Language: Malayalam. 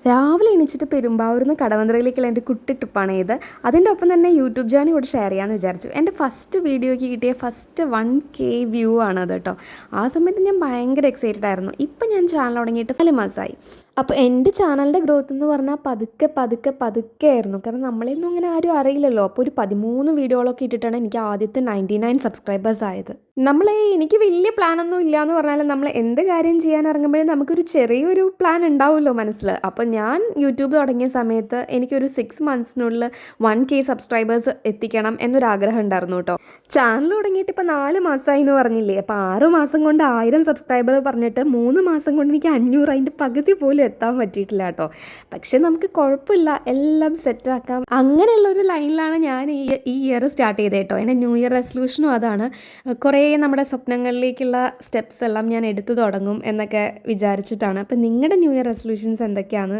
രാവിലെ എണീച്ചിട്ട് പെരുമ്പാവൂരിൽ നിന്ന് കടവന്ത്രയിലേക്കുള്ള എൻ്റെ കുട്ടി ട്രിപ്പാണ് ഇത്. അതിൻ്റെ ഒപ്പം തന്നെ യൂട്യൂബ് ജേർണി കൂടെ ഷെയർ ചെയ്യാമെന്ന് വിചാരിച്ചു. എൻ്റെ ഫസ്റ്റ് വീഡിയോയ്ക്ക് കിട്ടിയ ഫസ്റ്റ് 1K വ്യൂ ആണ് അത് കേട്ടോ. ആ സമയത്ത് ഞാൻ ഭയങ്കര എക്സൈറ്റഡ് ആയിരുന്നു. ഇപ്പം ഞാൻ ചാനൽ തുടങ്ങിയിട്ട് 4 മാസമായി. അപ്പോൾ എൻ്റെ ചാനലിൻ്റെ ഗ്രോത്ത് എന്ന് പറഞ്ഞാൽ പതുക്കെ ആയിരുന്നു. കാരണം നമ്മളെയൊന്നും അങ്ങനെ ആരും അറിയില്ലല്ലോ. അപ്പോൾ ഒരു 13 വീഡിയോകളൊക്കെ ഇട്ടിട്ടാണ് എനിക്ക് ആദ്യത്തെ 99 സബ്സ്ക്രൈബേഴ്സ് ആയത്. എനിക്ക് വലിയ പ്ലാനൊന്നും ഇല്ല എന്ന് പറഞ്ഞാൽ നമ്മൾ എന്ത് കാര്യം ചെയ്യാൻ ഇറങ്ങുമ്പോഴേ നമുക്കൊരു ചെറിയൊരു പ്ലാൻ ഉണ്ടാവുമല്ലോ മനസ്സിൽ. അപ്പോൾ ഞാൻ യൂട്യൂബ് തുടങ്ങിയ സമയത്ത് എനിക്കൊരു 6 മന്ത്സിനുള്ളിൽ 1K സബ്സ്ക്രൈബേഴ്സ് എത്തിക്കണം എന്നൊരാഗ്രഹം ഉണ്ടായിരുന്നു കേട്ടോ. ചാനൽ തുടങ്ങിയിട്ട് ഇപ്പോൾ 4 മാസമായി എന്ന് പറഞ്ഞില്ലേ. അപ്പോൾ 6 മാസം കൊണ്ട് 1000 സബ്സ്ക്രൈബർ പറഞ്ഞിട്ട് 3 മാസം കൊണ്ട് എനിക്ക് 500, അതിൻ്റെ പകുതി പോലും എത്താൻ പറ്റിയിട്ടില്ല കേട്ടോ. പക്ഷെ നമുക്ക് കുഴപ്പമില്ല, എല്ലാം സെറ്റാക്കാം. അങ്ങനെയുള്ളൊരു ലൈനിലാണ് ഞാൻ ഈ ഇയർ സ്റ്റാർട്ട് ചെയ്തത് കേട്ടോ. എൻ്റെ ന്യൂ ഇയർ റെസൊല്യൂഷനും അതാണ്. കുറേ നമ്മുടെ സ്വപ്നങ്ങളിലേക്കുള്ള സ്റ്റെപ്സ് എല്ലാം ഞാൻ എടുത്തു തുടങ്ങും എന്നൊക്കെ വിചാരിച്ചിട്ടാണ്. അപ്പം നിങ്ങളുടെ ന്യൂ ഇയർ റെസൊല്യൂഷൻസ് എന്തൊക്കെയാണ്?